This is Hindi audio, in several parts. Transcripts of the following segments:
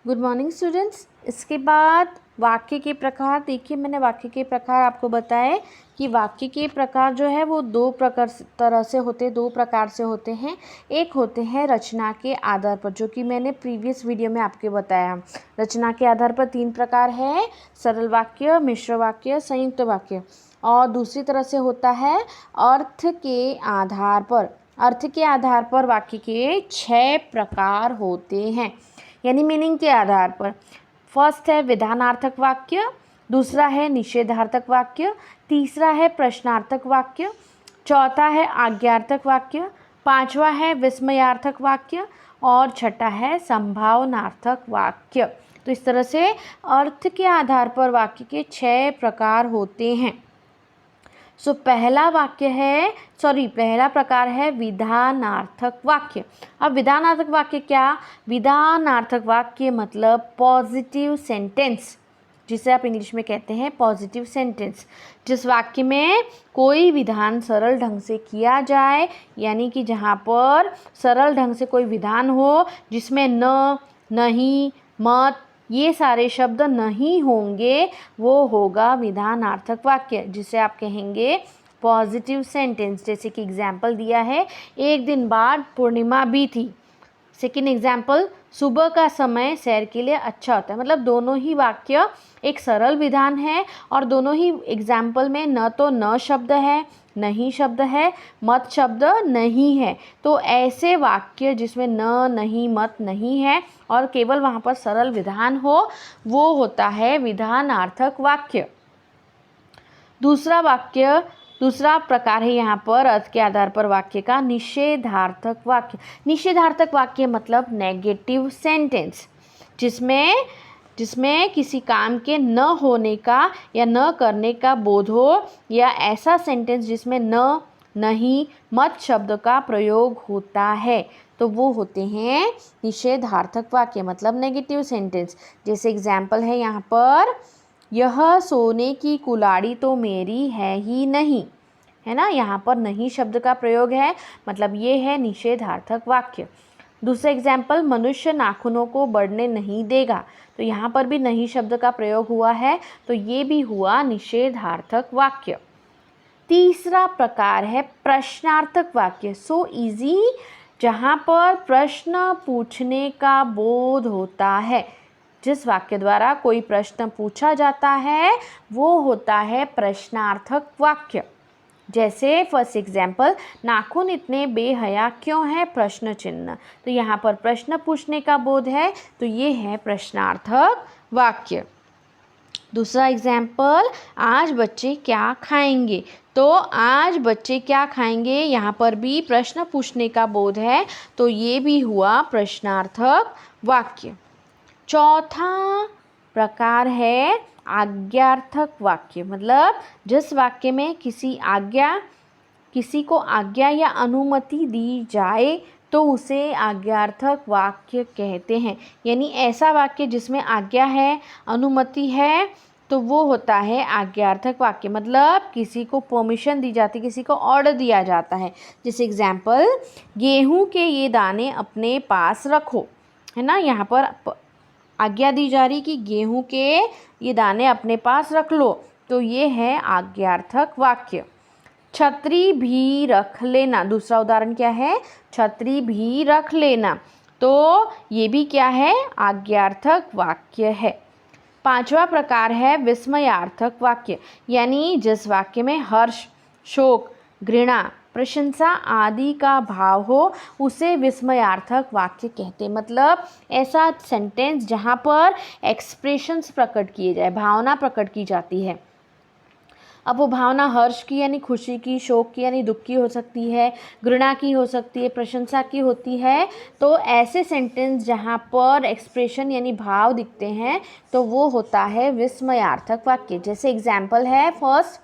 Good morning students. इसके बाद वाक्य के प्रकार देखिए, मैंने वाक्य के प्रकार आपको बताए कि वाक्य के प्रकार जो है वो दो प्रकार से होते हैं। एक होते हैं रचना के आधार पर, जो कि मैंने प्रीवियस वीडियो में आपको बताया। रचना के आधार पर 3 प्रकार है: सरल वाक्य, मिश्र वाक्य, संयुक्त वाक्य। और दूसरी तरह से होता है अर्थ के आधार पर। अर्थ के आधार पर वाक्य के 6 प्रकार होते हैं, यानी मीनिंग के आधार पर। फर्स्ट है विधानार्थक वाक्य, दूसरा है निषेधार्थक वाक्य, तीसरा है प्रश्नार्थक वाक्य, चौथा है आज्ञार्थक वाक्य, पांचवा है विस्मयार्थक वाक्य और छठा है संभावनार्थक वाक्य। तो इस तरह से अर्थ के आधार पर वाक्य के 6 प्रकार होते हैं। पहला प्रकार है विधानार्थक वाक्य। अब विधानार्थक वाक्य क्या? विधानार्थक वाक्य मतलब पॉजिटिव सेंटेंस, जिसे आप इंग्लिश में कहते हैं पॉजिटिव सेंटेंस। जिस वाक्य में कोई विधान सरल ढंग से किया जाए, यानी कि जहाँ पर सरल ढंग से कोई विधान हो, जिसमें न, नहीं, मत ये सारे शब्द नहीं होंगे, वो होगा विधानार्थक वाक्य, जिसे आप कहेंगे पॉजिटिव सेंटेंस। जैसे कि एग्जाम्पल दिया है, एक दिन बाद पूर्णिमा भी थी। सेकेंड एग्जाम्पल, सुबह का समय सैर के लिए अच्छा होता है। मतलब दोनों ही वाक्य एक सरल विधान है और दोनों ही एग्जाम्पल में न तो न शब्द है, नहीं शब्द है, मत शब्द नहीं है। तो ऐसे वाक्य जिसमें न, नहीं, मत नहीं है और केवल वहाँ पर सरल विधान हो, वो होता है विधानार्थक वाक्य। दूसरा प्रकार है यहाँ पर अर्थ के आधार पर वाक्य का निषेधार्थक वाक्य। निषेधार्थक वाक्य मतलब नेगेटिव सेंटेंस, जिसमें किसी काम के न होने का या न करने का बोध हो, या ऐसा सेंटेंस जिसमें न, नहीं, मत शब्द का प्रयोग होता है, तो वो होते हैं निषेधार्थक वाक्य मतलब नेगेटिव सेंटेंस। जैसे एग्जाम्पल है यहाँ पर, यह सोने की कुल्हाड़ी तो मेरी है ही नहीं, है ना। यहाँ पर नहीं शब्द का प्रयोग है, मतलब ये है निषेधार्थक वाक्य। दूसरा एग्जाम्पल, मनुष्य नाखूनों को बढ़ने नहीं देगा, तो यहाँ पर भी नहीं शब्द का प्रयोग हुआ है, तो ये भी हुआ निषेधार्थक वाक्य। तीसरा प्रकार है प्रश्नार्थक वाक्य। सो इजी, जहाँ पर प्रश्न पूछने का बोध होता है। जिस वाक्य द्वारा कोई प्रश्न पूछा जाता है वो होता है प्रश्नार्थक वाक्य। जैसे फर्स्ट एग्जाम्पल, नाखून इतने बेहया क्यों है, प्रश्न चिन्ह। तो यहाँ पर प्रश्न पूछने का बोध है, तो ये है प्रश्नार्थक वाक्य। दूसरा एग्जाम्पल, आज बच्चे क्या खाएंगे, तो आज बच्चे क्या खाएंगे, यहाँ पर भी प्रश्न पूछने का बोध है, तो ये भी हुआ प्रश्नार्थक वाक्य। चौथा प्रकार है आज्ञार्थक वाक्य। मतलब जिस वाक्य में किसी को आज्ञा या अनुमति दी जाए तो उसे आज्ञार्थक वाक्य कहते हैं। यानी ऐसा वाक्य जिसमें आज्ञा है, अनुमति है, तो वो होता है आज्ञार्थक वाक्य। मतलब किसी को परमिशन दी जाती, किसी को ऑर्डर दिया जाता है। जैसे एग्जाम्पल, गेहूं के ये दाने अपने पास रखो, है ना। यहाँ पर आज्ञा दी जा रही कि गेहूं के ये दाने अपने पास रख लो, तो ये है आज्ञार्थक वाक्य। छतरी भी रख लेना, दूसरा उदाहरण क्या है, छतरी भी रख लेना, तो ये भी क्या है, आज्ञार्थक वाक्य है। पांचवा प्रकार है विस्मयार्थक वाक्य। यानी जिस वाक्य में हर्ष, शोक, घृणा, प्रशंसा आदि का भाव हो, उसे विस्मयार्थक वाक्य कहते हैं। मतलब ऐसा सेंटेंस जहाँ पर एक्सप्रेशंस प्रकट किए जाए, भावना प्रकट की जाती है। अब वो भावना हर्ष की यानी खुशी की, शोक की यानी दुख की हो सकती है, घृणा की हो सकती है, प्रशंसा की होती है। तो ऐसे सेंटेंस जहाँ पर एक्सप्रेशन यानी भाव दिखते हैं, तो वो होता है विस्मयार्थक वाक्य। जैसे एग्जाम्पल है फर्स्ट,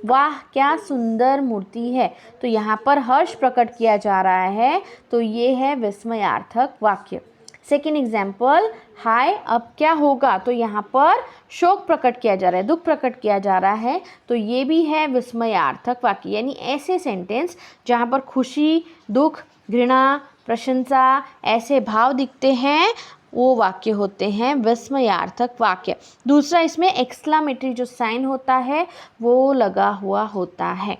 वाह क्या सुंदर मूर्ति है, तो यहाँ पर हर्ष प्रकट किया जा रहा है, तो ये है विस्मयार्थक वाक्य। सेकेंड एग्जाम्पल, हाय अब क्या होगा, तो यहाँ पर शोक प्रकट किया जा रहा है, दुख प्रकट किया जा रहा है, तो ये भी है विस्मयार्थक वाक्य। यानी ऐसे सेंटेंस जहाँ पर खुशी, दुख, घृणा, प्रशंसा ऐसे भाव दिखते हैं, वो वाक्य होते हैं विस्मयार्थक वाक्य। दूसरा, इसमें एक्सक्लामेटरी जो साइन होता है वो लगा हुआ होता है।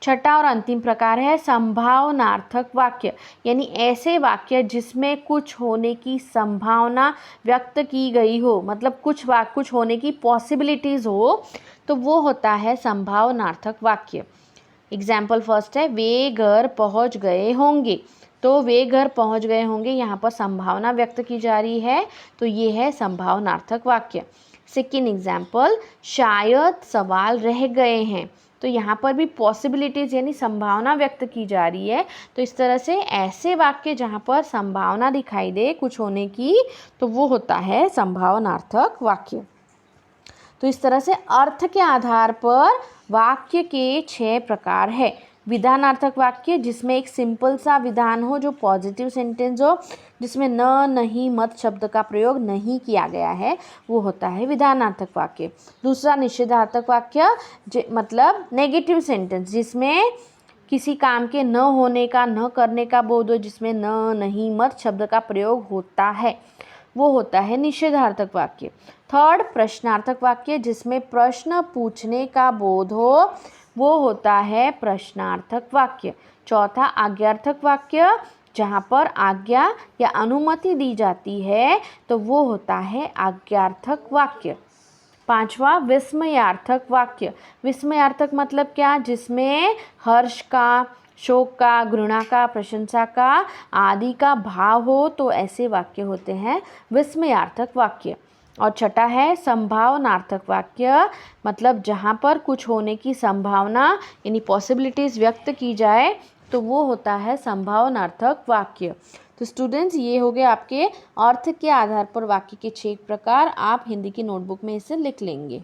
छठा और अंतिम प्रकार है संभावनार्थक वाक्य, यानी ऐसे वाक्य जिसमें कुछ होने की संभावना व्यक्त की गई हो, मतलब कुछ होने की पॉसिबिलिटीज़ हो, तो वो होता है संभावनार्थक वाक्य। एग्जाम्पल फर्स्ट है, वे घर पहुंच गए होंगे। तो वे घर पहुंच गए होंगे, यहाँ पर संभावना व्यक्त की जा रही है, तो ये है संभावनार्थक वाक्य। सेकेंड एग्जाम्पल, शायद सवाल रह गए हैं। तो यहाँ पर भी पॉसिबिलिटीज़ यानी संभावना व्यक्त की जा रही है। तो इस तरह से ऐसे वाक्य जहाँ पर संभावना दिखाई दे कुछ होने की, तो वो होता है संभावनार्थक वाक्य। तो इस तरह से अर्थ के आधार पर वाक्य के 6 प्रकार है। विधानार्थक वाक्य, जिसमें एक सिंपल सा विधान हो, जो पॉजिटिव सेंटेंस हो, जिसमें न, नहीं, मत शब्द का प्रयोग नहीं किया गया है, वो होता है विधानार्थक वाक्य। दूसरा, निषेधार्थक वाक्य, मतलब नेगेटिव सेंटेंस, जिसमें किसी काम के न होने का, न करने का बोध हो, जिसमें न, नहीं, मत शब्द का प्रयोग होता है, वो होता है निषेधार्थक वाक्य। थर्ड, प्रश्नार्थक वाक्य, जिसमें प्रश्न पूछने का बोध हो, वो होता है प्रश्नार्थक वाक्य। चौथा, आज्ञार्थक वाक्य, जहाँ पर आज्ञा या अनुमति दी जाती है, तो वो होता है आज्ञार्थक वाक्य। पांचवा, विस्मयार्थक वाक्य। विस्मयार्थक मतलब क्या? जिसमें हर्ष का, शोक का, घृणा का, प्रशंसा का आदि का भाव हो, तो ऐसे वाक्य होते हैं विस्मयार्थक वाक्य। और छठा है संभावनार्थक वाक्य, मतलब जहाँ पर कुछ होने की संभावना यानी पॉसिबिलिटीज़ व्यक्त की जाए, तो वो होता है संभावनार्थक वाक्य। तो स्टूडेंट्स, ये हो गए आपके अर्थ के आधार पर वाक्य के 6 प्रकार। आप हिंदी की नोटबुक में इसे लिख लेंगे।